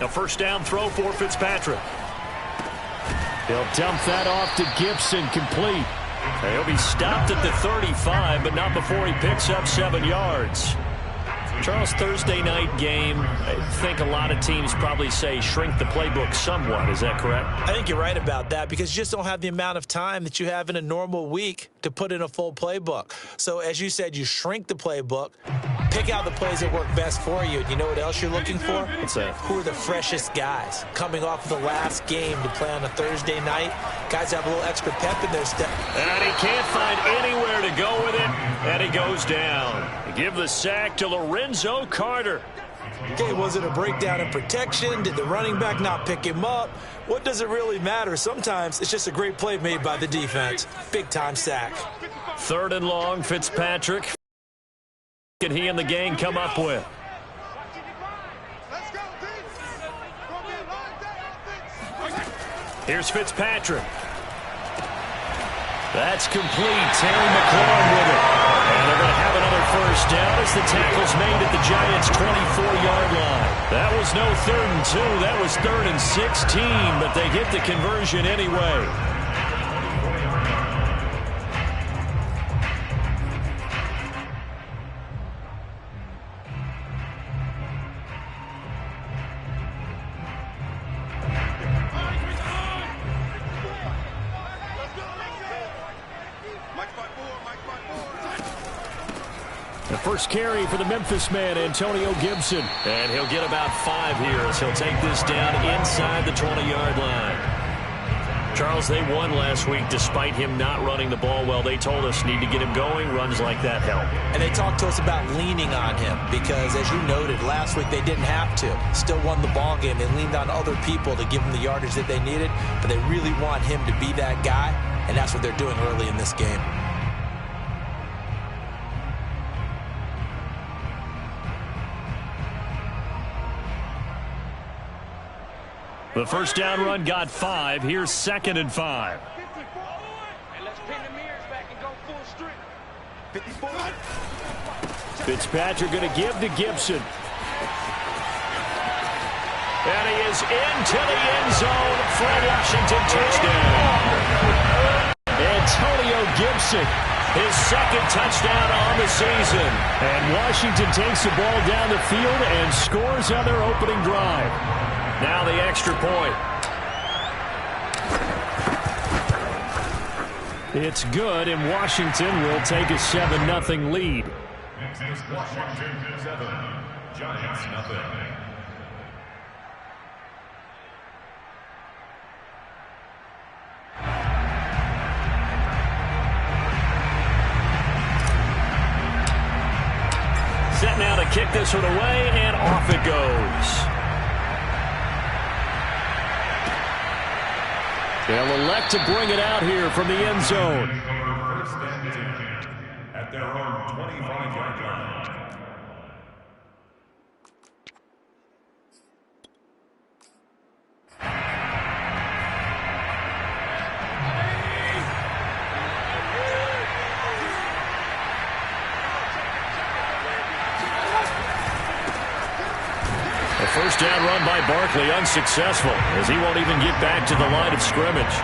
first down throw for Fitzpatrick. He'll dump that off to Gibson, complete. He'll be stopped at the 35, but not before he picks up 7 yards. Charles, Thursday night game, I think a lot of teams probably say shrink the playbook somewhat. Is that correct? I think you're right about that because you just don't have the amount of time that you have in a normal week to put in a full playbook. So as you said, you shrink the playbook, pick out the plays that work best for you. And you know what else you're looking for? What's that? Who are the freshest guys coming off of the last game to play on a Thursday night? Guys have a little extra pep in their step. And he can't find anywhere to go with it, and he goes down. Give the sack to Lorenzo Carter. Okay, was it a breakdown in protection? Did the running back not pick him up? What does it really matter? Sometimes it's just a great play made by the defense. Big-time sack. 3rd and long, Fitzpatrick. Can he and the gang come up with? Here's Fitzpatrick. That's complete. Terry McLaurin with it. And they're going to have another first down as the tackle's made at the Giants' 24-yard line. That was no 3rd and 2. That was 3rd and 16, but they get the conversion anyway. The first carry for the Memphis man, Antonio Gibson. And he'll get about 5 here as he'll take this down inside the 20-yard line. Charles, they won last week despite him not running the ball well. They told us need to get him going. Runs like that help. And they talked to us about leaning on him because, as you noted, last week they didn't have to. Still won the ball game. They leaned on other people to give them the yardage that they needed, but they really want him to be that guy, and that's what they're doing early in this game. The first down run got 5. Here's 2nd and 5. Fitzpatrick going to give to Gibson. And he is into the end zone for a Washington touchdown. Antonio Gibson, his 2nd touchdown on the season. And Washington takes the ball down the field and scores on their opening drive. Now the extra point. It's good, and Washington will take a 7-0 lead. Next is Washington 7, Giants 0. Set now to kick this one away, and off it goes. They'll elect to bring it out here from the end zone. First and 10 at their own 25-yard line. First down run by Barkley unsuccessful as he won't even get back to the line of scrimmage.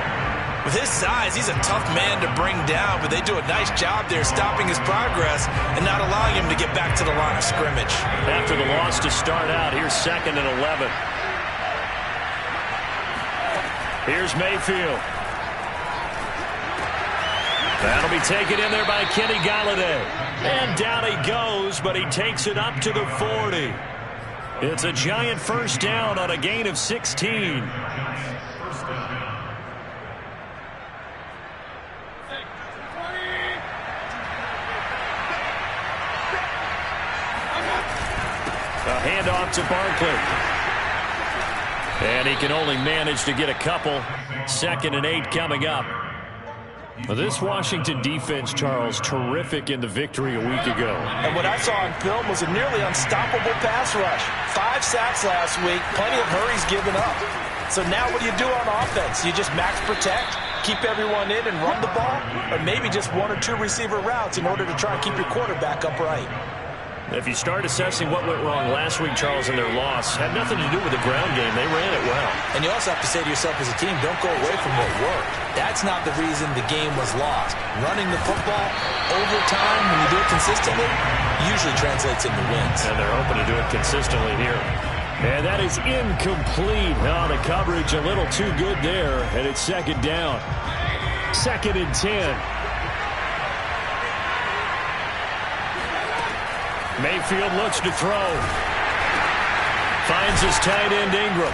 With his size, he's a tough man to bring down, but they do a nice job there stopping his progress and not allowing him to get back to the line of scrimmage. After the loss to start out, here's 2nd and 11. Here's Mayfield. That'll be taken in there by Kenny Galladay. And down he goes, but he takes it up to the 40. It's a Giant first down on a gain of 16. The handoff to Barkley. And he can only manage to get a couple. 2nd and 8 coming up. Well, this Washington defense, Charles, terrific in the victory a week ago. And what I saw on film was a nearly unstoppable pass rush. 5 sacks last week, plenty of hurries given up. So now what do you do on offense? You just max protect, keep everyone in and run the ball, or maybe just 1 or 2 receiver routes in order to try and keep your quarterback upright. If you start assessing what went wrong last week, Charles, in their loss, had nothing to do with the ground game. They ran it well. And you also have to say to yourself as a team, don't go away from what worked. That's not the reason the game was lost. Running the football over time, when you do it consistently, usually translates into wins. And they're hoping to do it consistently here. And that is incomplete. Oh, the coverage a little too good there, and it's second down. 2nd and 10. Mayfield looks to throw. Finds his tight end Ingram.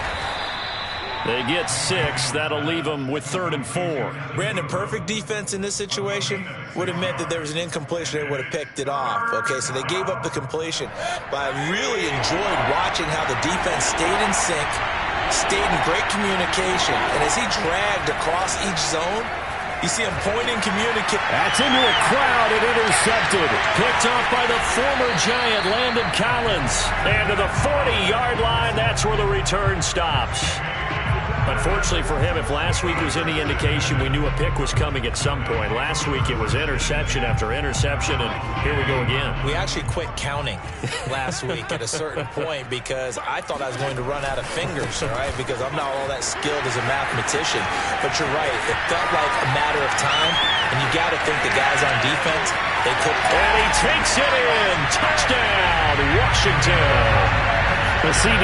They get 6. That'll leave them with 3rd and 4. Brandon, perfect defense in this situation would have meant that there was an incompletion. They would have picked it off. Okay, so they gave up the completion. But I really enjoyed watching how the defense stayed in sync, stayed in great communication. And as he dragged across each zone, you see him pointing, communicating. That's into a crowd and intercepted. Picked off by the former Giant, Landon Collins. And to the 40-yard line, that's where the return stops. Unfortunately for him, if last week was any indication, we knew a pick was coming at some point. Last week it was interception after interception, and here we go again. We actually quit counting last week at a certain point because I thought I was going to run out of fingers, all right, because I'm not all that skilled as a mathematician. But you're right. It felt like a matter of time, and you got to think the guys on defense, they could. And he takes it in. Touchdown, Washington. The CD,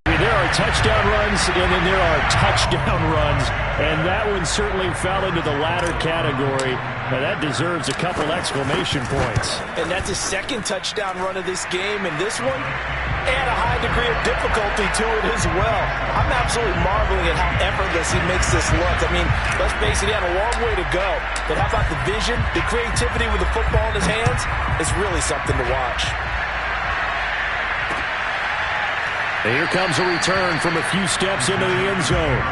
there are touchdown runs, and then there are touchdown runs, and that one certainly fell into the latter category. Now, that deserves a couple exclamation points. And that's his 2nd touchdown run of this game, and this one, and a high degree of difficulty to it as well. I'm absolutely marveling at how effortless he makes this look. I mean, let's face it, he had a long way to go, but how about the vision, the creativity with the football in his hands? It's really something to watch. And here comes a return from a few steps into the end zone.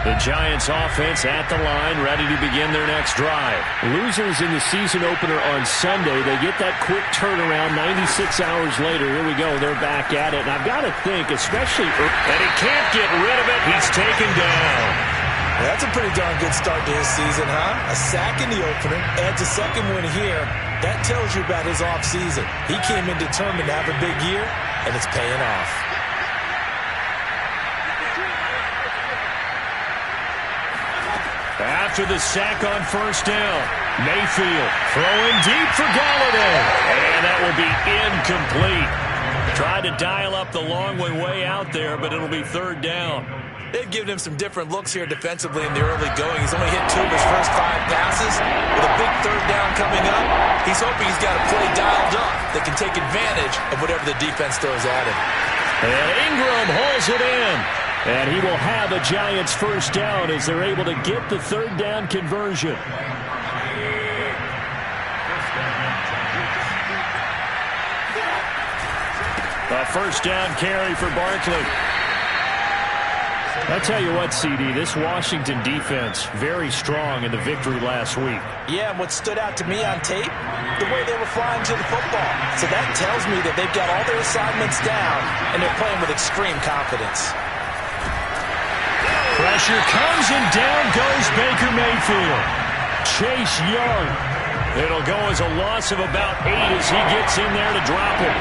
The Giants offense at the line, ready to begin their next drive. Losers in the season opener on Sunday. They get that quick turnaround 96 hours later. Here we go. They're back at it. And I've got to think, especially... And he can't get rid of it. He's taken down. That's a pretty darn good start to his season, huh? A sack in the opener, adds a second one here. That tells you about his offseason. He came in determined to have a big year, and it's paying off. After the sack on 1st down, Mayfield throwing deep for Galladay. And that will be incomplete. Tried to dial up the long one way out there, but it'll be 3rd down. They've given him some different looks here defensively in the early going. He's only hit 2 of his first 5 passes. With a big 3rd down coming up, he's hoping he's got a play dialed up that can take advantage of whatever the defense throws at him. And Ingram hauls it in. And he will have a Giants 1st down as they're able to get the 3rd down conversion. A 1st down carry for Barkley. I'll tell you what, CD, this Washington defense, very strong in the victory last week. Yeah, and what stood out to me on tape, the way they were flying to the football. So that tells me that they've got all their assignments down, and they're playing with extreme confidence. Pressure comes, and down goes Baker Mayfield. Chase Young. It'll go as a loss of about 8 as he gets in there to drop it.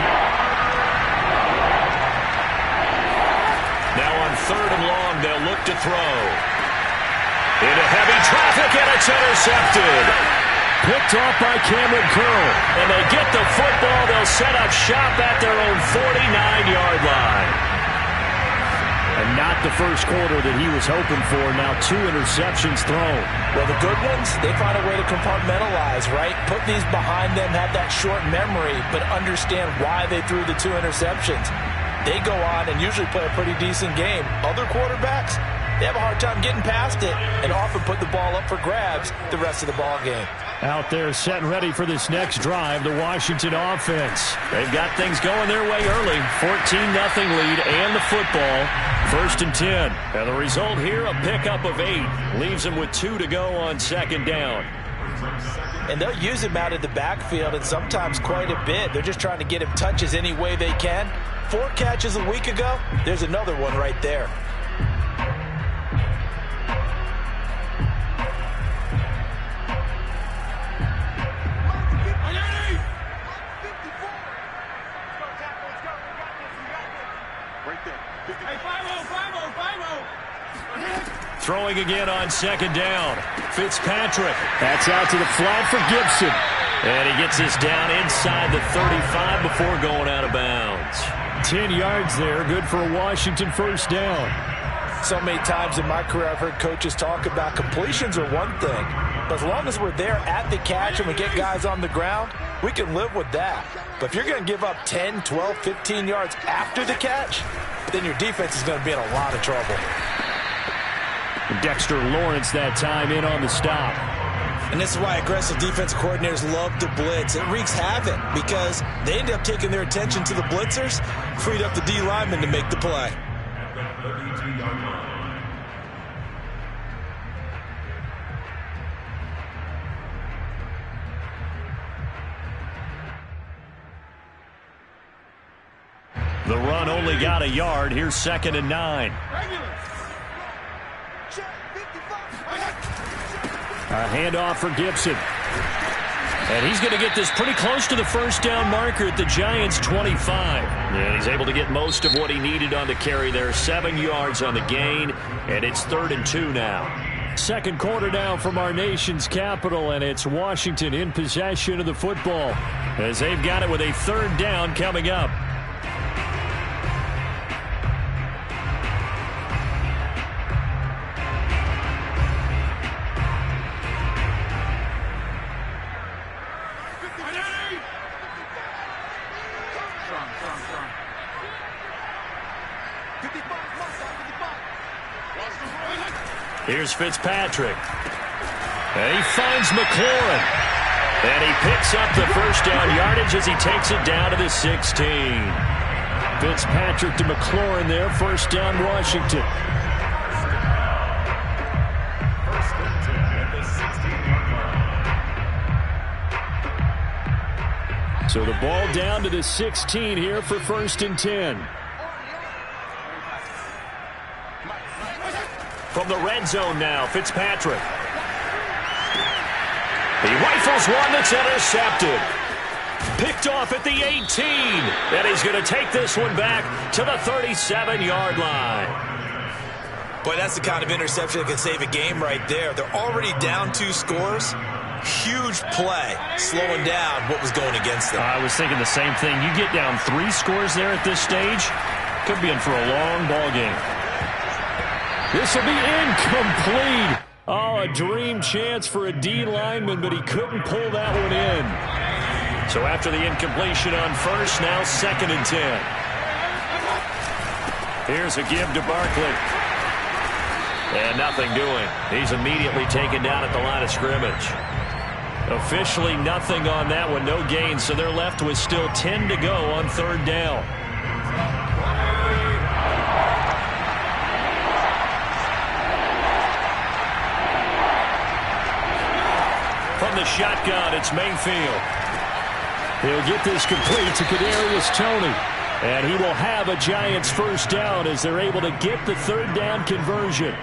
Now on 3rd and long, they'll look to throw. Into heavy traffic, and it's intercepted. Picked off by Cameron Curl. And they get the football. They'll set up shop at their own 49-yard line. And not the first quarter that he was hoping for. Now 2 interceptions thrown. Well, the good ones, they find a way to compartmentalize, right? Put these behind them, have that short memory, but understand why they threw the 2 interceptions. They go on and usually play a pretty decent game. Other quarterbacks, they have a hard time getting past it and often put the ball up for grabs the rest of the ball game. Out there set and ready for this next drive, the Washington offense. They've got things going their way early. 14-0 lead and the football. 1st and 10. And the result here, a pickup of 8. Leaves them with 2 to go on 2nd down. And they'll use him out of the backfield, and sometimes quite a bit. They're just trying to get him touches any way they can. 4 catches a week ago, there's another one right there. Throwing again on second down. Fitzpatrick. That's out to the flat for Gibson. And he gets this down inside the 35 before going out of bounds. 10 yards there. Good for a Washington first down. So many times in my career I've heard coaches talk about completions are one thing. But as long as we're there at the catch and we get guys on the ground, we can live with that. But if you're going to give up 10, 12, 15 yards after the catch, then your defense is going to be in a lot of trouble. Dexter Lawrence that time in on the stop. And this is why aggressive defense coordinators love to blitz. It wreaks havoc because they end up taking their attention to the blitzers, freed up the D lineman to make the play. The run only got a yard. Here's 2nd and 9. A handoff for Gibson. And he's going to get this pretty close to the first down marker at the Giants' 25. And he's able to get most of what he needed on the carry there. 7 yards on the gain, and it's 3rd and 2 now. Second quarter now from our nation's capital, and it's Washington in possession of the football as they've got it with a 3rd down coming up. Here's Fitzpatrick. And he finds McLaurin. And he picks up the first down yardage as he takes it down to the 16. Fitzpatrick to McLaurin there. First down, Washington. So the ball down to the 16 here for 1st and 10. From the red zone now, Fitzpatrick. He rifles one that's intercepted. Picked off at the 18. And he's going to take this one back to the 37-yard line. Boy, that's the kind of interception that can save a game right there. They're already down 2 scores. Huge play, slowing down what was going against them. I was thinking the same thing. You get down 3 scores there at this stage, could be in for a long ball game. This will be incomplete. Oh, a dream chance for a D lineman, but he couldn't pull that one in. So after the incompletion on first, now 2nd and 10. Here's a give to Barkley. And nothing doing. He's immediately taken down at the line of scrimmage. Officially nothing on that one, no gain, so they're left with still 10 to go on 3rd down. From the shotgun, it's Mayfield. He'll get this complete to Kadarius Toney. And he will have a Giants first down as they're able to get the 3rd down conversion.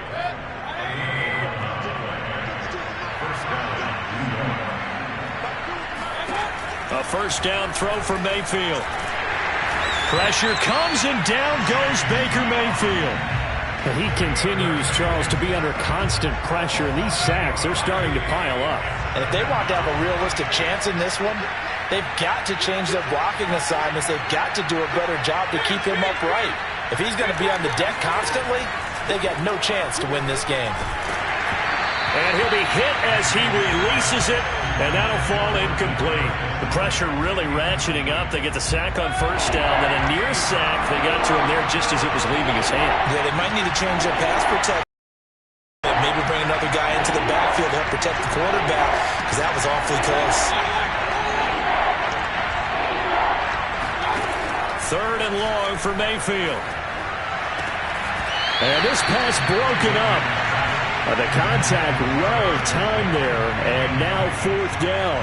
A first down throw for Mayfield. Pressure comes and down goes Baker Mayfield. And he continues, Charles, to be under constant pressure. And these sacks, they're starting to pile up. And if they want to have a realistic chance in this one, they've got to change their blocking assignments. They've got to do a better job to keep him upright. If he's going to be on the deck constantly, they got no chance to win this game. And he'll be hit as he releases it, and that'll fall incomplete. The pressure really ratcheting up. They get the sack on first down, then a near sack. They got to him there just as it was leaving his hand. Yeah, they might need to change their pass protection. Maybe bring another guy into the backfield to help protect the quarterback, because that was awfully close. 3rd and long for Mayfield. And this pass broken up. The contact well timed there, and now 4th down.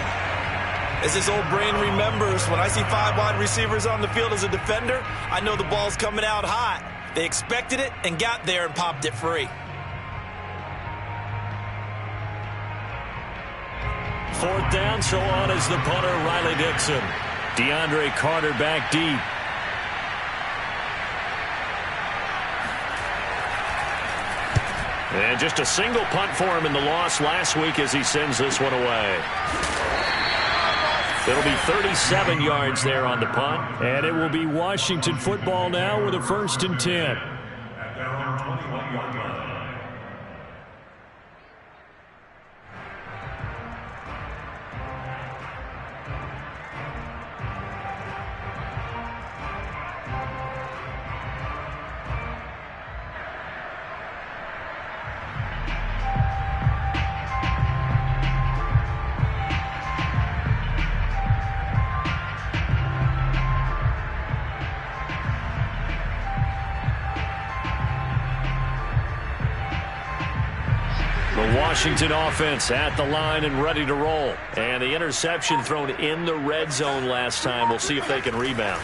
As his old brain remembers, when I see 5 wide receivers on the field as a defender, I know the ball's coming out hot. They expected it and got there and popped it free. 4th down, so on is the punter, Riley Dixon. DeAndre Carter back deep. And just a single punt for him in the loss last week as he sends this one away. It'll be 37 yards there on the punt. And it will be Washington football now with a 1st and 10. At their own 21-yard line. Washington offense at the line and ready to roll. And the interception thrown in the red zone last time. We'll see if they can rebound.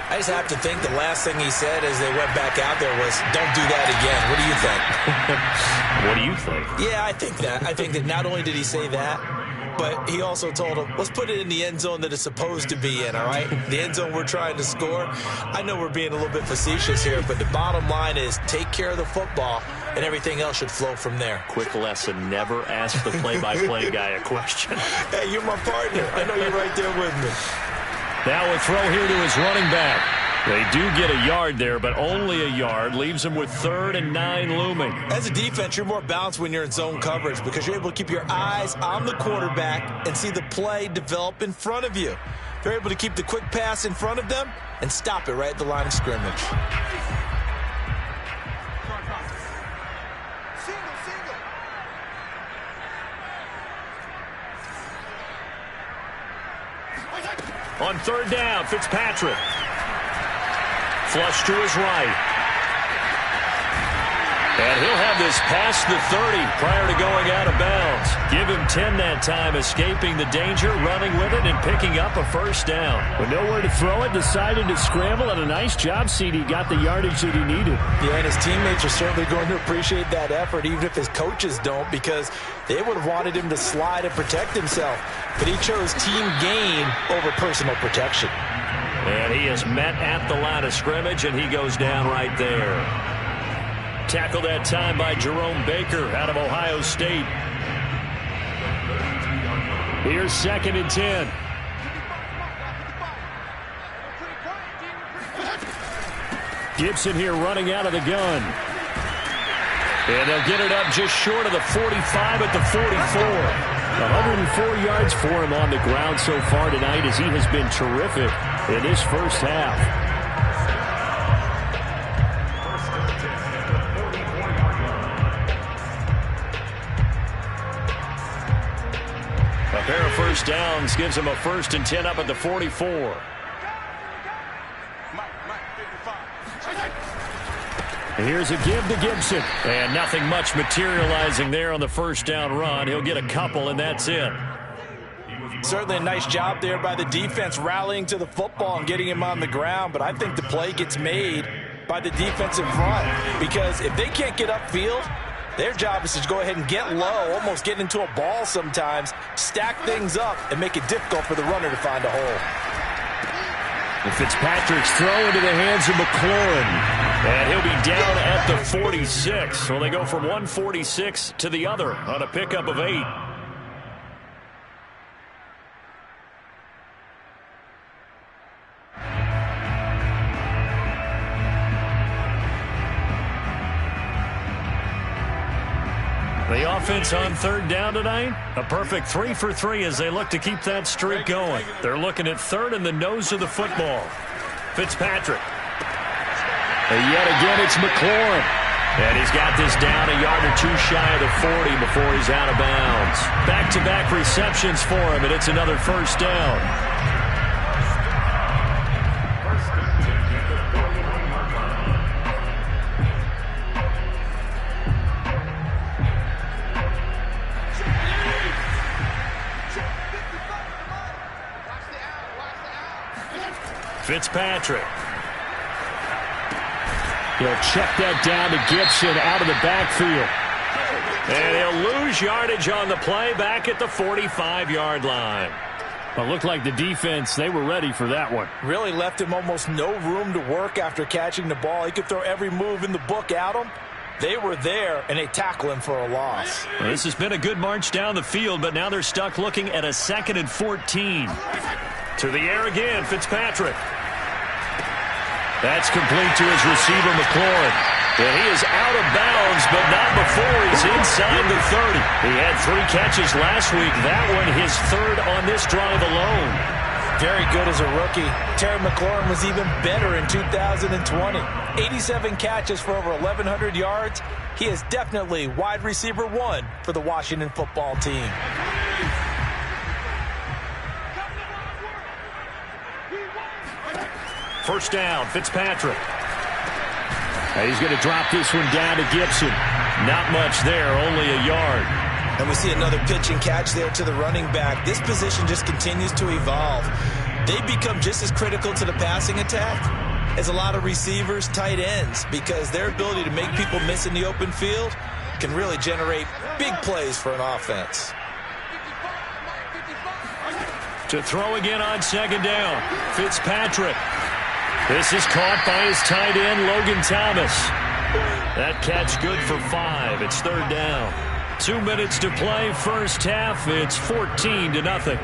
I just have to think the last thing he said as they went back out there was, don't do that again. What do you think? What do you think? Yeah, I think that. I think that not only did he say that, but he also told him, let's put it in the end zone that it's supposed to be in, all right? The end zone we're trying to score. I know we're being a little bit facetious here, but the bottom line is take care of the football, and everything else should flow from there. Quick lesson, never ask the play-by-play guy a question. Hey, you're my partner. I know you're right there with me. Now a throw here to his running back. They do get a yard there, but only a yard. Leaves him with 3rd and 9 looming. As a defense, you're more balanced when you're in zone coverage because you're able to keep your eyes on the quarterback and see the play develop in front of you. They're able to keep the quick pass in front of them and stop it right at the line of scrimmage. On 3rd down, Fitzpatrick. Flush to his right. And he'll have this past the 30 prior to going out of bounds. Give him 10 that time, escaping the danger, running with it, and picking up a 1st down. With nowhere to throw it, decided to scramble, and a nice job, CD. Got the yardage that he needed. Yeah, and his teammates are certainly going to appreciate that effort, even if his coaches don't, because they would have wanted him to slide and protect himself. But he chose team gain over personal protection. And he is met at the line of scrimmage, and he goes down right there. Tackled that time by Jerome Baker out of Ohio State. Here's 2nd and 10. Gibson here running out of the gun. And they'll get it up just short of the 45 at the 44. 104 yards for him on the ground so far tonight as he has been terrific in this first half. A pair of 1st downs gives him a 1st and 10 up at the 44. Here's a give to Gibson. And nothing much materializing there on the 1st down run. He'll get a couple, and that's it. Certainly a nice job there by the defense rallying to the football and getting him on the ground, but I think the play gets made by the defensive front because if they can't get upfield, their job is to go ahead and get low, almost get into a ball sometimes, stack things up, and make it difficult for the runner to find a hole. And Fitzpatrick's throw into the hands of McLaurin. And he'll be down at the 46. So they go from 146 to the other on a pickup of 8. The offense on 3rd down tonight, a perfect 3 for 3 as they look to keep that streak going. They're looking at 3rd in the nose of the football. Fitzpatrick. And yet again, it's McLaurin. And he's got this down a yard or 2 shy of the 40 before he's out of bounds. Back-to-back receptions for him, and it's another 1st down. Fitzpatrick. He'll check that down to Gibson out of the backfield. And he'll lose yardage on the play back at the 45-yard line. Well, it looked like the defense, they were ready for that one. Really left him almost no room to work after catching the ball. He could throw every move in the book at him, They were there, and they tackle him for a loss. Well, this has been a good march down the field, but now they're stuck looking at a 2nd and 14. To the air again, Fitzpatrick. That's complete to his receiver, McLaurin. And he is out of bounds, but not before he's inside the 30. He had 3 catches last week. That one his 3rd on this drive alone. Very good as a rookie. Terry McLaurin was even better in 2020. 87 catches for over 1,100 yards. He is definitely wide receiver 1 for the Washington football team. First down, Fitzpatrick. He's going to drop this one down to Gibson. Not much there, only a yard. And we see another pitch and catch there to the running back. This position just continues to evolve. They become just as critical to the passing attack as a lot of receivers, tight ends, because their ability to make people miss in the open field can really generate big plays for an offense. To throw again on 2nd down, Fitzpatrick. This is caught by his tight end, Logan Thomas. That catch good for 5. It's 3rd down. 2 minutes to play, first half. It's 14-0.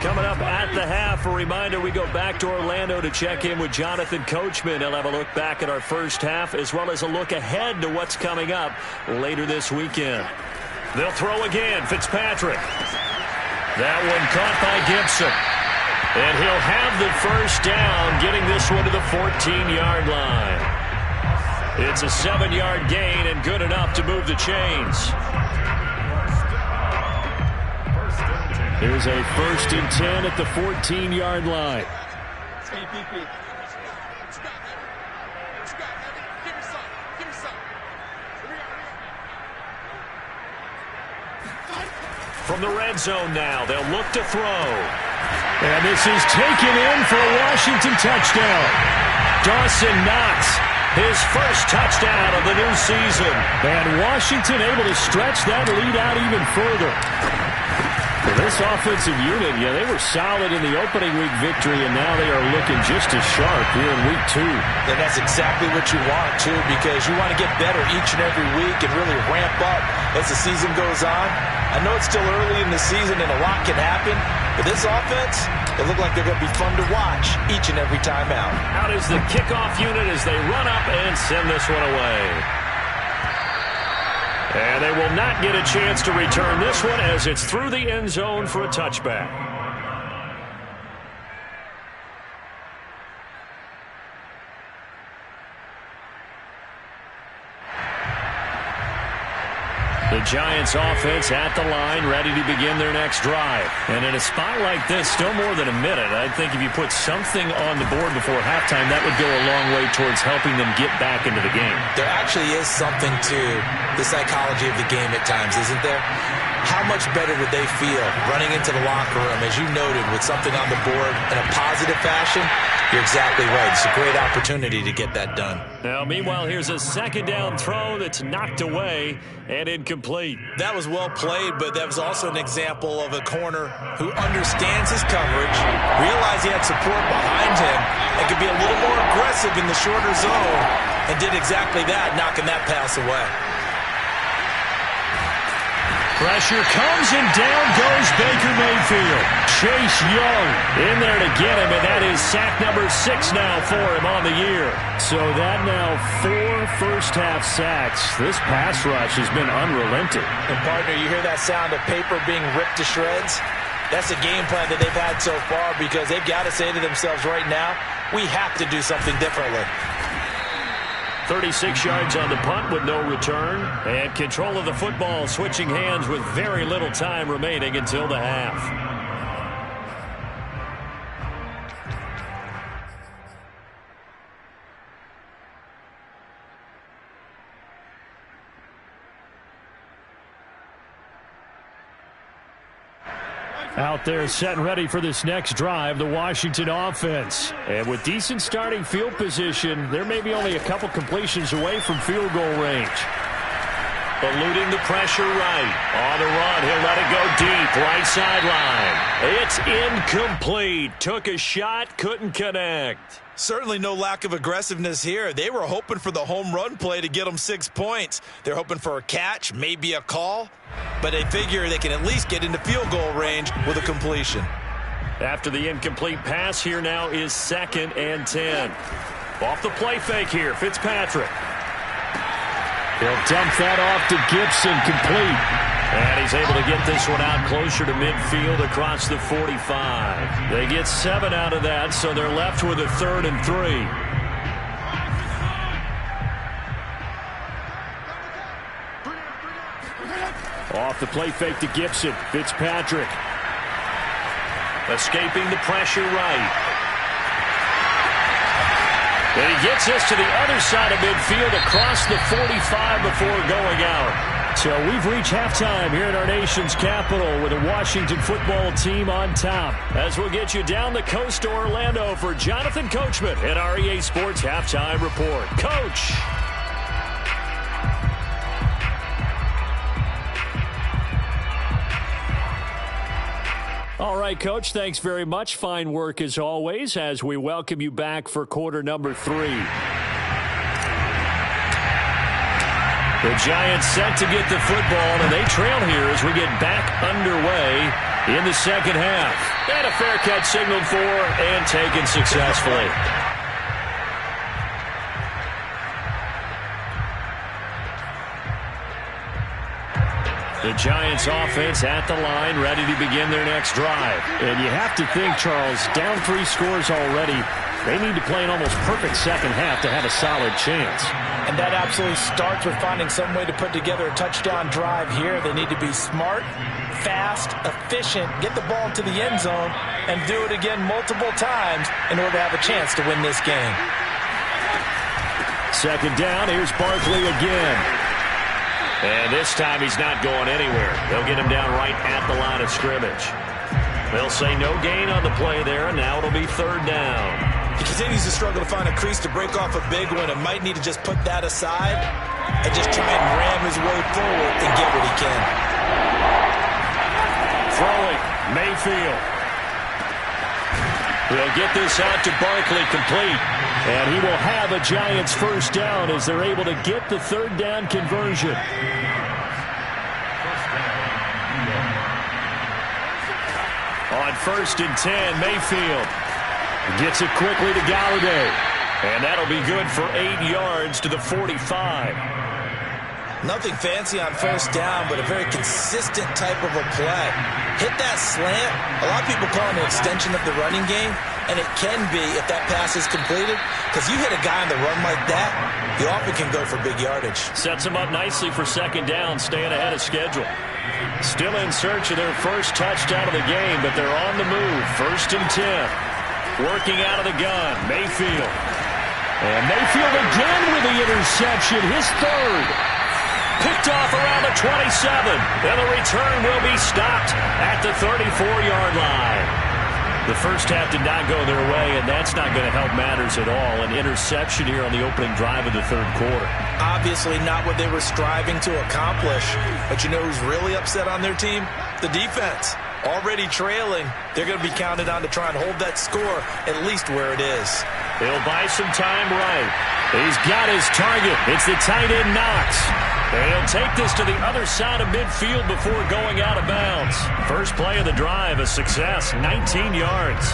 Coming up at the half, a reminder, we go back to Orlando to check in with Jonathan Coachman. He'll have a look back at our first half as well as a look ahead to what's coming up later this weekend. They'll throw again, Fitzpatrick. That one caught by Gibson. And he'll have the first down, getting this one to the 14-yard line. It's a 7-yard gain and good enough to move the chains. Here's a 1st and 10 at the 14-yard line. From the red zone now, they'll look to throw. And this is taken in for a Washington touchdown. Dawson Knox, his first touchdown of the new season. And Washington able to stretch that lead out even further. For this offensive unit, yeah, they were solid in the opening week victory, and now they are looking just as sharp here in week 2. And that's exactly what you want, too, because you want to get better each and every week and really ramp up as the season goes on. I know it's still early in the season and a lot can happen, but this offense, they look like they're going to be fun to watch each and every time out. Out is the kickoff unit as they run up and send this one away. And they will not get a chance to return this one as it's through the end zone for a touchback. The Giants offense at the line, ready to begin their next drive. And in a spot like this, still more than a minute, I think if you put something on the board before halftime, that would go a long way towards helping them get back into the game. There actually is something to the psychology of the game at times, isn't there? How much better would they feel running into the locker room, as you noted, with something on the board in a positive fashion? You're exactly right. It's a great opportunity to get that done. Now, meanwhile, here's a 2nd down throw that's knocked away and incomplete. That was well played, but that was also an example of a corner who understands his coverage, realized he had support behind him, and could be a little more aggressive in the shorter zone, and did exactly that, knocking that pass away. Pressure comes, and down goes Baker Mayfield. Chase Young in there to get him, and that is sack number 6 now for him on the year. So that now 4 first-half sacks. This pass rush has been unrelenting. And, partner, you hear that sound of paper being ripped to shreds? That's a game plan that they've had so far because they've got to say to themselves right now, we have to do something differently. 36 yards on the punt with no return. And control of the football switching hands with very little time remaining until the half. Out there set and ready for this next drive, the Washington offense. And with decent starting field position, there may be only a couple completions away from field goal range. eluding the pressure right. On the run, he'll let it go deep, right sideline. It's incomplete. Took a shot, couldn't connect. Certainly no lack of aggressiveness here. They were hoping for the home run play to get them 6 points. They're hoping for a catch, maybe a call, but they figure they can at least get into field goal range with a completion. After the incomplete pass, here now is 2nd and 10. Off the play fake here, Fitzpatrick. He'll dump that off to Gibson, complete. And he's able to get this one out closer to midfield across the 45. They get 7 out of that, so they're left with a 3rd and 3. Off the play fake to Gibson. Fitzpatrick. Escaping the pressure right. And he gets this to the other side of midfield across the 45 before going out. So we've reached halftime here in our nation's capital with the Washington football team on top. As we'll get you down the coast to Orlando for Jonathan Coachman at our EA Sports Halftime Report. Coach! All right, Coach, thanks very much. Fine work as always as we welcome you back for quarter number 3. The Giants set to get the football, and they trail here as we get back underway in the second half. And a fair catch signaled for and taken successfully. The Giants offense at the line, ready to begin their next drive. And you have to think, Charles, down 3 scores already. They need to play an almost perfect second half to have a solid chance. And that absolutely starts with finding some way to put together a touchdown drive here. They need to be smart, fast, efficient, get the ball to the end zone, and do it again multiple times in order to have a chance to win this game. Second down, here's Barkley again. And this time he's not going anywhere. They'll get him down right at the line of scrimmage. They'll say no gain on the play there, and now it'll be 3rd down. He continues to struggle to find a crease to break off a big one and might need to just put that aside and just try and ram his way forward and get what he can. Throwing, Mayfield. They'll get this out to Barkley, complete. And he will have a Giants first down as they're able to get the 3rd down conversion. On 1st and 10, Mayfield. Gets it quickly to Galladay. And that'll be good for 8 yards to the 45. Nothing fancy on 1st down, but a very consistent type of a play. Hit that slant. A lot of people call it an extension of the running game, and it can be if that pass is completed, because you hit a guy on the run like that, you often can go for big yardage. Sets them up nicely for 2nd down, staying ahead of schedule. Still in search of their first touchdown of the game, but they're on the move. 1st and 10. Working out of the gun, Mayfield. And Mayfield again with the interception, his 3rd. Picked off around the 27. And the return will be stopped at the 34-yard line. The first half did not go their way, and that's not going to help matters at all. An interception here on the opening drive of the 3rd quarter. Obviously not what they were striving to accomplish. But you know who's really upset on their team? The defense. Already trailing. They're going to be counted on to try and hold that score at least where it is. He'll buy some time right. He's got his target. It's the tight end Knox. And he'll take this to the other side of midfield before going out of bounds. First play of the drive, a success, 19 yards.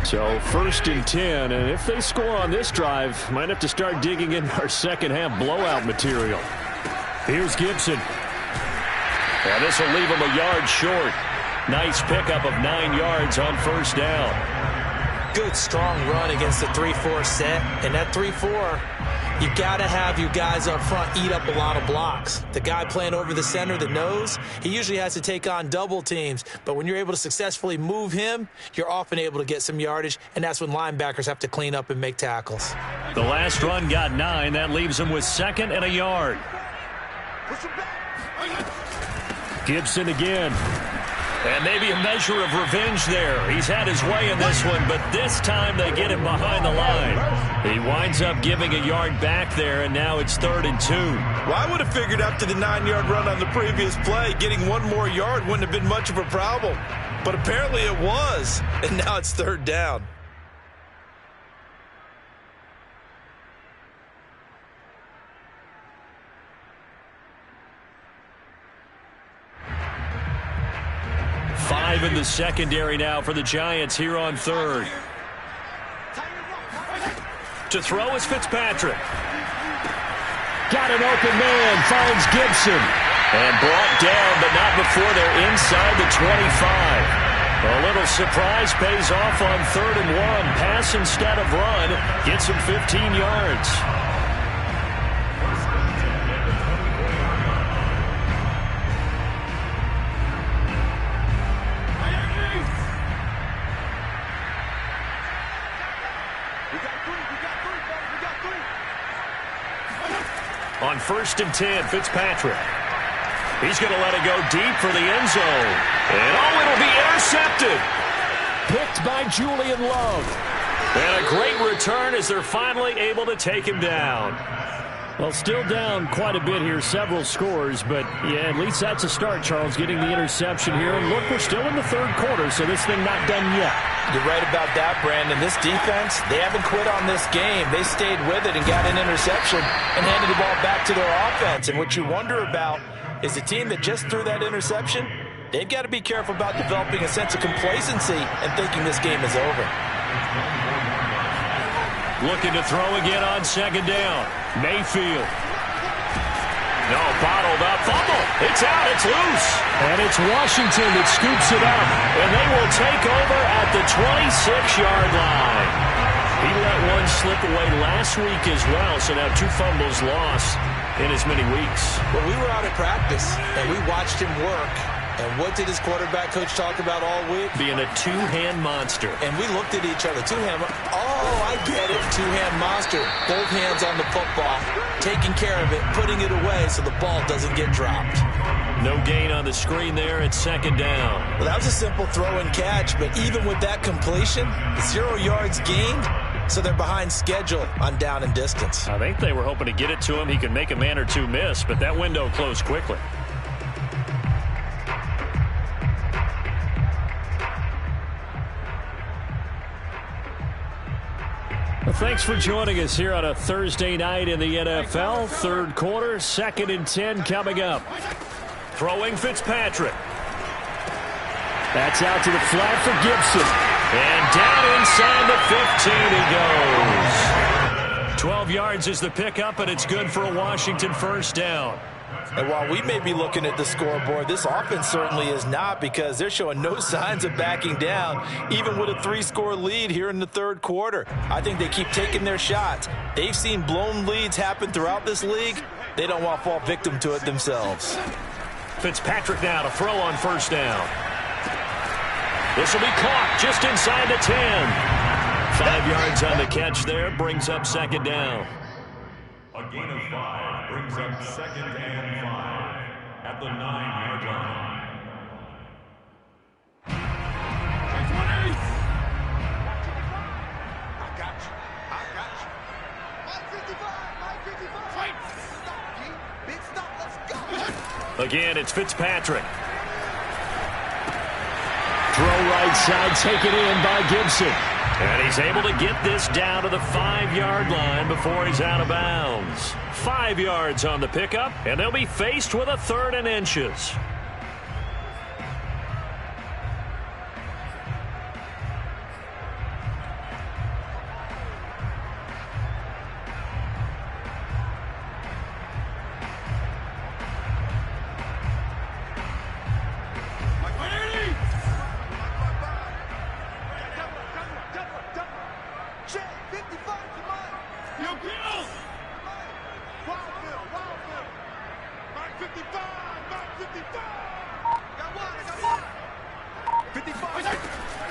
So 1st and 10, and if they score on this drive, might have to start digging in our second half blowout material. Here's Gibson. And this will leave him a yard short. Nice pickup of 9 yards on 1st down. Good, strong run against the 3-4 set. And that 3-4, you got to have your guys up front eat up a lot of blocks. The guy playing over the center, the nose, he usually has to take on double teams. But when you're able to successfully move him, you're often able to get some yardage, and that's when linebackers have to clean up and make tackles. The last run got 9. That leaves him with 2nd and a yard. Gibson again. And maybe a measure of revenge there. He's had his way in this one, but this time they get him behind the line. He winds up giving a yard back there, and now it's 3rd and 2. Well, I would have figured after the 9-yard run on the previous play, getting one more yard wouldn't have been much of a problem. But apparently it was, and now it's 3rd down. Five in the secondary now for the Giants here on 3rd. To throw is Fitzpatrick. Got an open man, finds Gibson. And brought down, but not before they're inside the 25. A little surprise pays off on 3rd and 1. Pass instead of run. Gets him 15 yards. On 1st and 10, Fitzpatrick. He's going to let it go deep for the end zone. And it'll be intercepted. Picked by Julian Love. And a great return as they're finally able to take him down. Well, still down quite a bit here, several scores, but yeah, at least that's a start, Charles, getting the interception here. And look, we're still in the 3rd quarter, so this thing not done yet. You're right about that, Brandon. This defense, they haven't quit on this game. They stayed with it and got an interception and handed the ball back to their offense. And what you wonder about is the team that just threw that interception, they've got to be careful about developing a sense of complacency and thinking this game is over. Looking to throw again on 2nd down. Mayfield. No, bottled up. Fumble. It's out. It's loose. And it's Washington that scoops it up. And they will take over at the 26-yard line. He let one slip away last week as well, so now 2 fumbles lost in as many weeks. Well, we were out at practice, and we watched him work. And what did his quarterback coach talk about all week? Being a two-hand monster. And we looked at each other. Two-hand. Oh, I get it. Two-hand monster. Both hands on the football, taking care of it, putting it away so the ball doesn't get dropped. No gain on the screen there at 2nd down. Well, that was a simple throw and catch, but even with that completion, 0 yards gained, so they're behind schedule on down and distance. I think they were hoping to get it to him. He could make a man or two miss, but that window closed quickly. Well, thanks for joining us here on a Thursday night in the NFL. 3rd quarter, 2nd and 10 coming up. Throwing Fitzpatrick. That's out to the flat for Gibson. And down inside the 15 he goes. 12 yards is the pickup, and it's good for a Washington 1st down. And while we may be looking at the scoreboard, this offense certainly is not, because they're showing no signs of backing down, even with a 3-score lead here in the 3rd quarter. I think they keep taking their shots. They've seen blown leads happen throughout this league. They don't want to fall victim to it themselves. Fitzpatrick now to throw on 1st down. This will be caught just inside the 10. 5 yards on the catch there, brings up 2nd down. A gain of 5 brings up 2nd and 5 at the 9-yard line. Again, it's Fitzpatrick. Throw right side, taken in by Gibson. And he's able to get this down to the 5-yard line before he's out of bounds. 5 yards on the pickup, and they'll be faced with a 3rd and inches.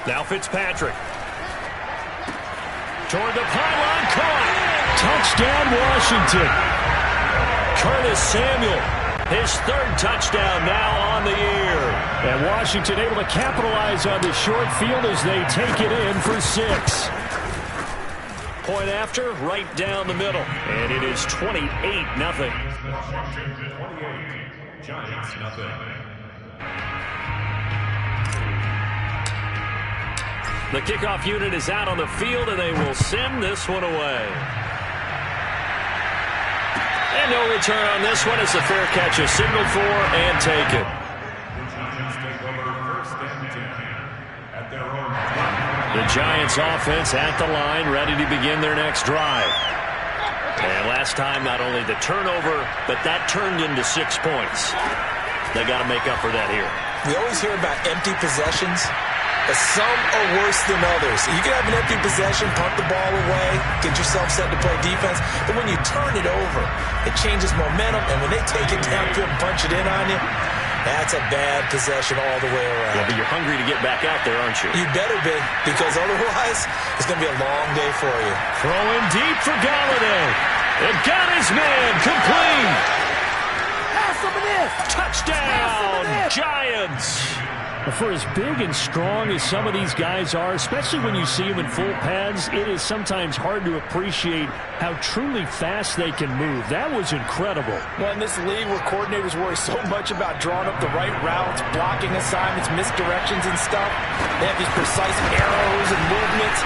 Now Fitzpatrick. Toward the pylon, caught. Touchdown, Washington. Curtis Samuel, his 3rd touchdown now on the year. And Washington Washington able to capitalize on the short field as they take it in for 6. Point after, right down the middle. And it is 28-0. Washington 28, Giants nothing. The kickoff unit is out on the field, and they will send this one away. And no return on this one. It's a fair catch, a signal for, and take it. The Giants offense at the line, ready to begin their next drive. And last time, not only the turnover, but that turned into 6 points. They got to make up for that here. We always hear about empty possessions, but some are worse than others. You can have an empty possession, punt the ball away, get yourself set to play defense, but when you turn it over, it changes momentum, and when they take it downfield and punch it in on you, that's a bad possession all the way around. Yeah, but you're hungry to get back out there, aren't you? You better be, because otherwise it's going to be a long day for you. Throwing deep for Galladay. And got his man complete. Have some of this. Touchdown, Giants. For as big and strong as some of these guys are, especially when you see them in full pads, it is sometimes hard to appreciate how truly fast they can move. That was incredible. Well, in this league where coordinators worry so much about drawing up the right routes, blocking assignments, misdirections and stuff, they have these precise arrows and movements.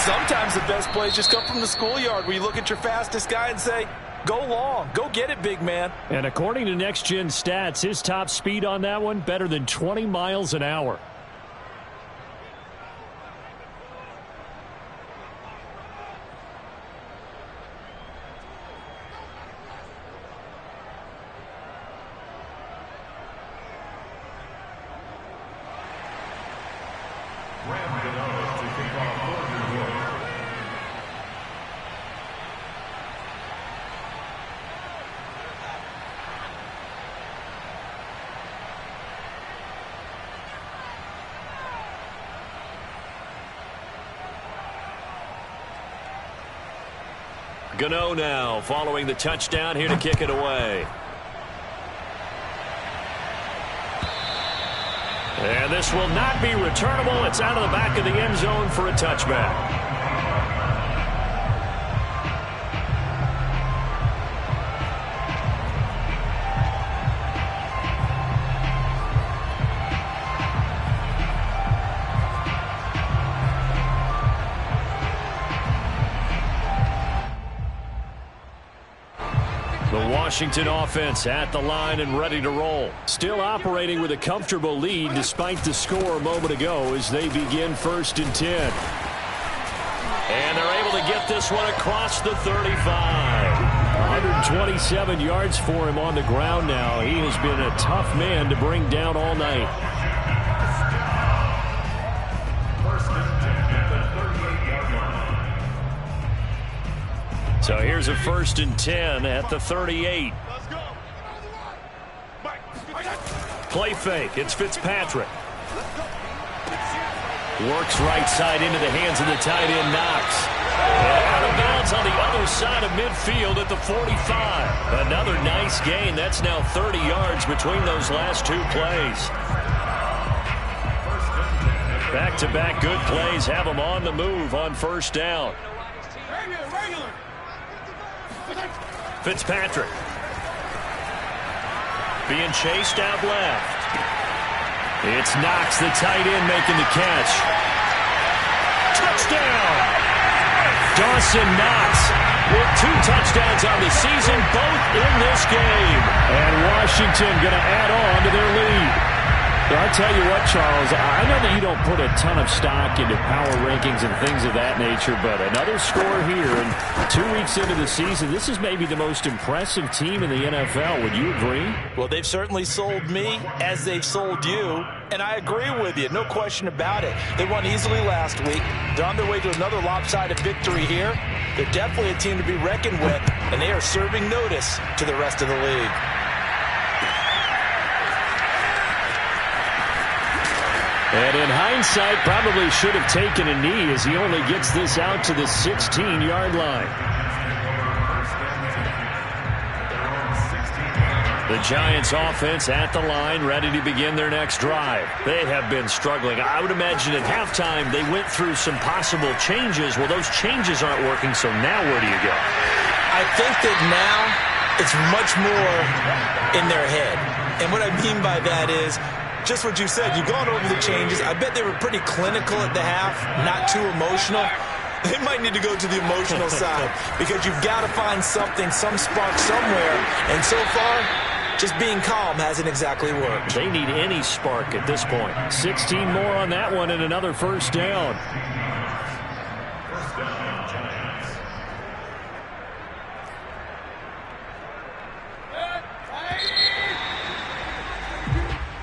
Sometimes the best plays just come from the schoolyard where you look at your fastest guy and say, go long. Go get it, big man. And according to Next Gen Stats, his top speed on that one, better than 20 miles an hour. Gano now following the touchdown here to kick it away. And this will not be returnable. It's out of the back of the end zone for a touchback. Washington offense at the line and ready to roll. Still operating with a comfortable lead despite the score a moment ago as they begin 1st and 10. And they're able to get this one across the 35. 127 yards for him on the ground now. He has been a tough man to bring down all night. So here's a 1st and 10 at the 38. Play fake. It's Fitzpatrick. Works right side into the hands of the tight end, Knox. And out of bounds on the other side of midfield at the 45. Another nice gain. That's now 30 yards between those last 2 plays. Back-to-back good plays have them on the move on 1st down. Fitzpatrick being chased out left. It's Knox, the tight end, making the catch. Touchdown! Dawson Knox with 2 touchdowns on the season, both in this game. And Washington going to add on to their lead. I'll tell you what, Charles, I know that you don't put a ton of stock into power rankings and things of that nature, but another score here, and 2 weeks into the season, this is maybe the most impressive team in the NFL. Would you agree? Well, they've certainly sold me as they've sold you, and I agree with you, no question about it. They won easily last week. They're on their way to another lopsided victory here. They're definitely a team to be reckoned with, and they are serving notice to the rest of the league. And in hindsight, probably should have taken a knee as he only gets this out to the 16-yard line. The Giants offense at the line, ready to begin their next drive. They have been struggling. I would imagine at halftime they went through some possible changes. Well, those changes aren't working, so now where do you go? I think that now it's much more in their head. And what I mean by that is just what you said. You've gone over the changes. I bet they were pretty clinical at the half, not too emotional. They might need to go to the emotional side because you've got to find something, some spark somewhere. And so far, just being calm hasn't exactly worked. They need any spark at this point. 16 more on that one and another first down.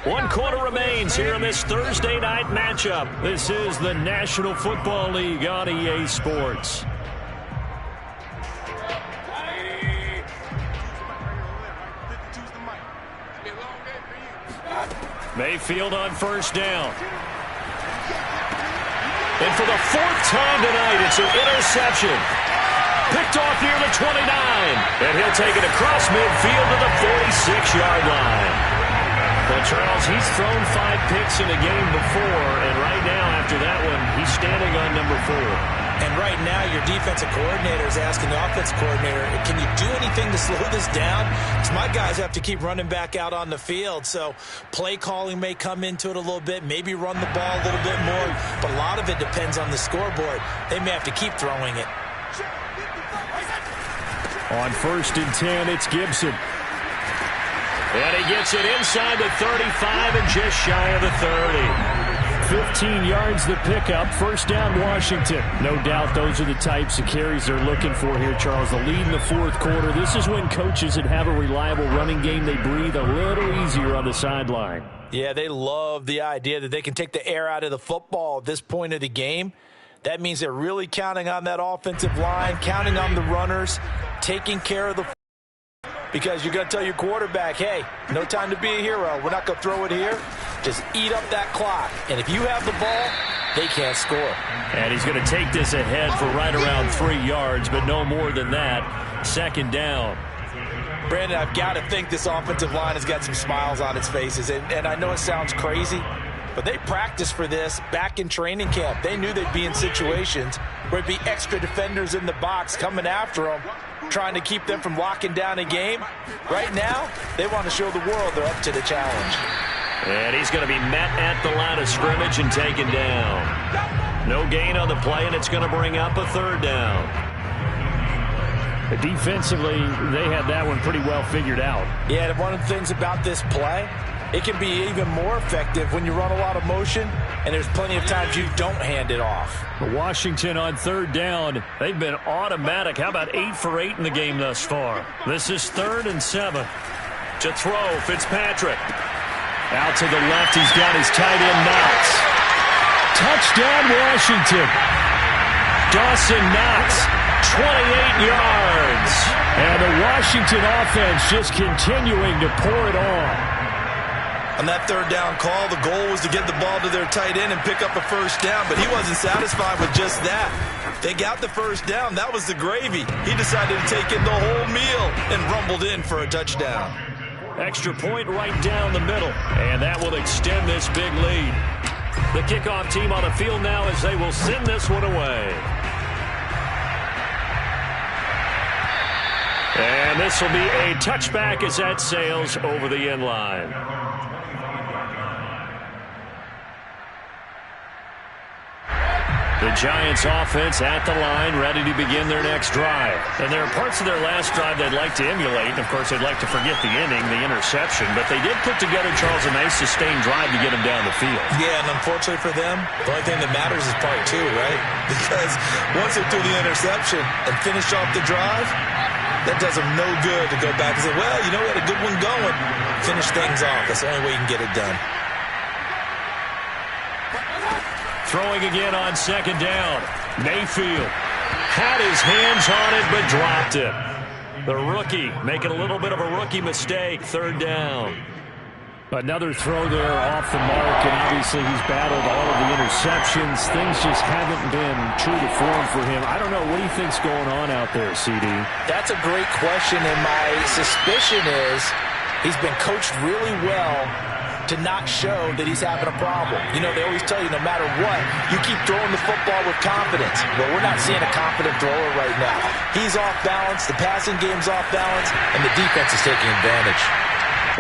One quarter remains here in this Thursday night matchup. This is the National Football League on EA Sports. Mayfield on first down. And for the fourth time tonight, it's an interception. Picked off near the 29. And he'll take it across midfield to the 46-yard line. Well, Charles, he's thrown 5 picks in a game before, and right now, after that one, he's standing on number 4. And right now, your defensive coordinator is asking the offensive coordinator, can you do anything to slow this down? Because my guys have to keep running back out on the field. So play calling may come into it a little bit, maybe run the ball a little bit more. But a lot of it depends on the scoreboard. They may have to keep throwing it. On 1st and 10, it's Gibson. And he gets it inside the 35 and just shy of the 30. 15 yards the pickup. First down, Washington. No doubt those are the types of carries they're looking for here, Charles. The lead in the fourth quarter. This is when coaches that have a reliable running game, they breathe a little easier on the sideline. Yeah, they love the idea that they can take the air out of the football at this point of the game. That means they're really counting on that offensive line, counting on the runners, taking care of the because you're going to tell your quarterback, hey, no time to be a hero. We're not going to throw it here. Just eat up that clock. And if you have the ball, they can't score. And he's going to take this ahead for right around 3 yards, but no more than that. Second down. Brandon, I've got to think this offensive line has got some smiles on its faces. And I know it sounds crazy, but they practiced for this back in training camp. They knew they'd be in situations where it'd be extra defenders in the box coming after them, trying to keep them from locking down a game. Right now, they want to show the world they're up to the challenge. And he's going to be met at the line of scrimmage and taken down. No gain on the play, and it's going to bring up a third down. Defensively, they had that one pretty well figured out. Yeah, and one of the things about this play, it can be even more effective when you run a lot of motion, and there's plenty of times you don't hand it off. Washington on third down. They've been automatic. How about 8 for 8 in the game thus far? This is 3rd and 7. To throw, Fitzpatrick. Out to the left, he's got his tight end Knox. Touchdown, Washington. Dawson Knox, 28 yards. And the Washington offense just continuing to pour it on. On that third down call, the goal was to get the ball to their tight end and pick up a first down, but he wasn't satisfied with just that. They got the first down. That was the gravy. He decided to take in the whole meal and rumbled in for a touchdown. Extra point right down the middle, and that will extend this big lead. The kickoff team on the field now as they will send this one away. And this will be a touchback as that sails over the end line. The Giants offense at the line, ready to begin their next drive. And there are parts of their last drive they'd like to emulate. And, of course, they'd like to forget the inning, the interception. But they did put together, Charles, a nice sustained drive to get them down the field. Yeah, and unfortunately for them, the only thing that matters is part 2, right? Because once they threw the interception and finished off the drive, that does them no good to go back and say, well, you know, we had a good one going. Finish things off. That's the only way you can get it done. Throwing again on second down. Mayfield had his hands on it but dropped it. The rookie making a little bit of a rookie mistake. Third down. Another throw there off the mark, and obviously he's battled all of the interceptions. Things just haven't been true to form for him. I don't know. What do you think's going on out there, CD? That's a great question, and my suspicion is He's been coached really well to not show that he's having a problem. You know, they always tell you no matter what, you keep throwing the football with confidence. Well, we're not seeing a confident thrower right now. He's off balance, the passing game's off balance, and the defense is taking advantage.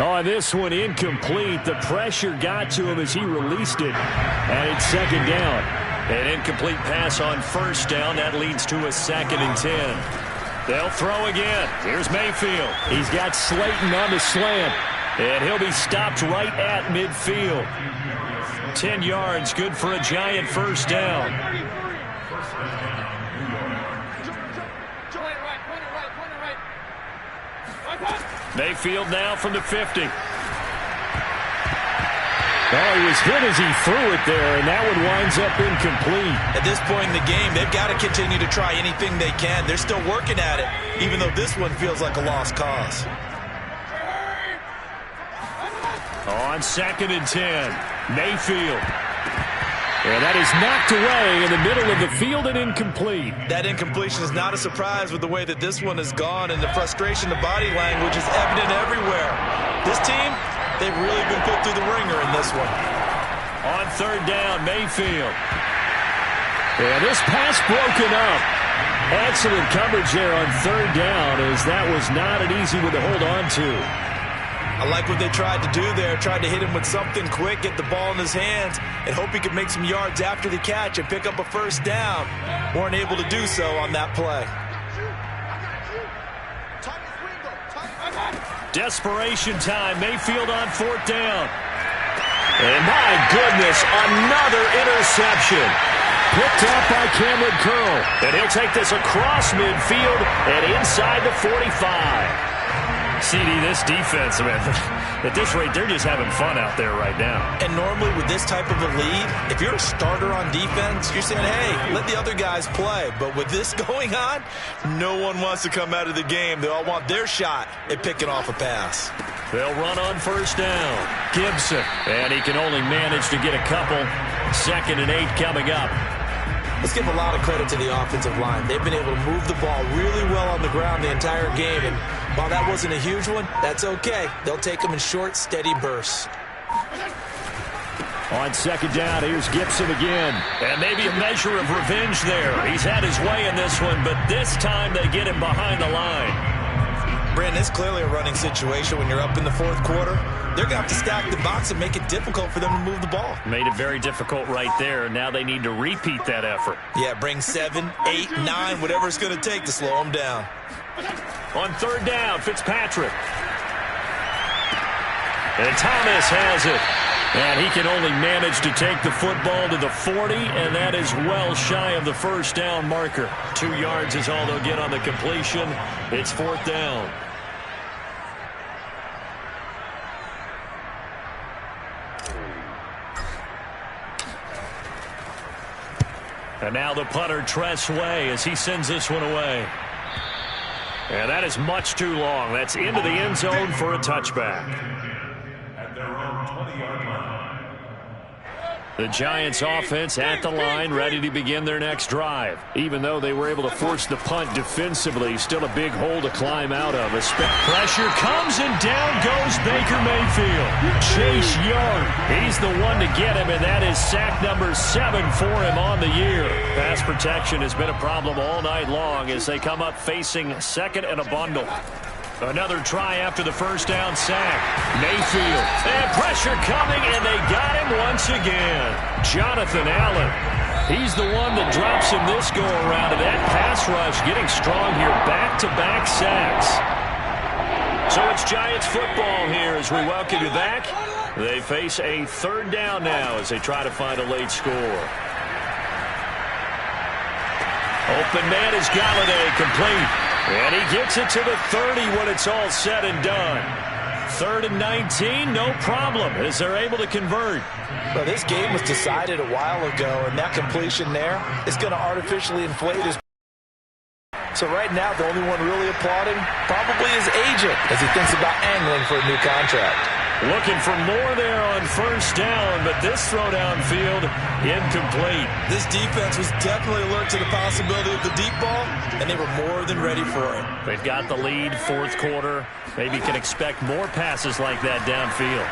Oh, this one incomplete. The pressure got to him as he released it, and it's second down. An incomplete pass on first down. That leads to a 2nd and 10. They'll throw again. Here's Mayfield. He's got Slayton on the slant. And he'll be stopped right at midfield. 10 yards, good for a Giant first down. Mayfield now from the 50. Oh, he was hit as he threw it there, and that one winds up incomplete. At this point in the game, they've got to continue to try anything they can. They're still working at it, even though this one feels like a lost cause. On 2nd and 10, Mayfield. And that is knocked away in the middle of the field and incomplete. That incompletion is not a surprise with the way that this one has gone, and the frustration, the body language is evident everywhere. This team, they've really been put through the ringer in this one. On 3rd down, Mayfield. And this pass broken up. Excellent coverage there on 3rd down, as that was not an easy one to hold on to. I like what they tried to do there, tried to hit him with something quick, get the ball in his hands, and hope he could make some yards after the catch and pick up a first down. Weren't able to do so on that play. Desperation time. Mayfield on 4th down. And my goodness, another interception. Picked up by Cameron Curl. And he'll take this across midfield and inside the 45. CD, this defense, man, at this rate, they're just having fun out there right now. And normally with this type of a lead, if you're a starter on defense, you're saying, hey, let the other guys play. But with this going on, no one wants to come out of the game. They all want their shot at picking off a pass. They'll run on 1st down. Gibson, and he can only manage to get a couple. 2nd and 8 coming up. Let's give a lot of credit to the offensive line. They've been able to move the ball really well on the ground the entire game. And while that wasn't a huge one, that's okay. They'll take them in short, steady bursts. On 2nd down, here's Gibson again. And maybe a measure of revenge there. He's had his way in this one, but this time they get him behind the line. Brandon, it's clearly a running situation when you're up in the 4th quarter. They're going to have to stack the box and make it difficult for them to move the ball. Made it very difficult right there. Now they need to repeat that effort. Yeah, bring 7, 8, 9, whatever it's going to take to slow them down. On 3rd down, Fitzpatrick. And Thomas has it. And he can only manage to take the football to the 40, and that is well shy of the first down marker. 2 yards is all they'll get on the completion. It's 4th down. And now the punter, Tress Way, as he sends this one away. And that is much too long. That's into the end zone for a touchback. At their own 20-yard line. The Giants offense at the line, ready to begin their next drive. Even though they were able to force the punt defensively, still a big hole to climb out of. Pressure comes and down goes Baker Mayfield. Chase Young. He's the one to get him, and that is sack number 7 for him on the year. Pass protection has been a problem all night long as they come up facing 2nd and a bundle. Another try after the first down sack. Mayfield. And pressure coming, and they got him once again. Jonathan Allen. He's the one that drops him this go-around. And that pass rush getting strong here. Back-to-back sacks. So it's Giants football here as we welcome you back. They face a 3rd down now as they try to find a late score. Open man is Galladay, complete. And he gets it to the 30 when it's all said and done. 3rd and 19, no problem, as they're able to convert. Well, this game was decided a while ago, and that completion there is going to artificially inflate his. So right now, the only one really applauding probably his agent as he thinks about angling for a new contract. Looking for more there on first down, but this throw downfield incomplete. This defense was definitely alert to the possibility of the deep ball, and they were more than ready for it. They've got the lead, fourth quarter. Maybe can expect more passes like that downfield.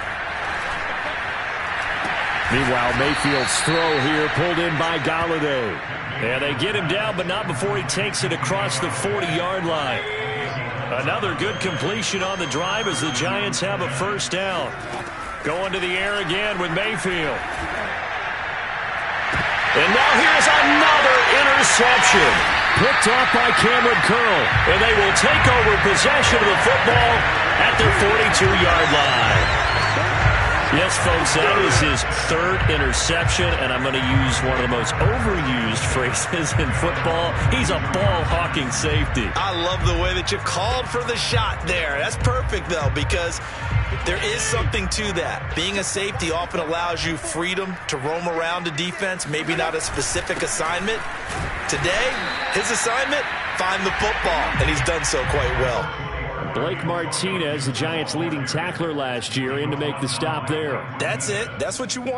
Meanwhile, Mayfield's throw here pulled in by Galladay. Yeah, they get him down, but not before he takes it across the 40-yard line. Another good completion on the drive as the Giants have a first down. Going to the air again with Mayfield. And now here's another interception. Picked off by Cameron Curl. And they will take over possession of the football at their 42-yard line. Yes, folks, that is his third interception, and I'm going to use one of the most overused phrases in football. He's a ball-hawking safety. I love the way that you called for the shot there. That's perfect, though, because there is something to that. Being a safety often allows you freedom to roam around a defense, maybe not a specific assignment. Today, his assignment, find the football, and he's done so quite well. Blake Martinez, the Giants' leading tackler last year, in to make the stop there. That's it. That's what you want.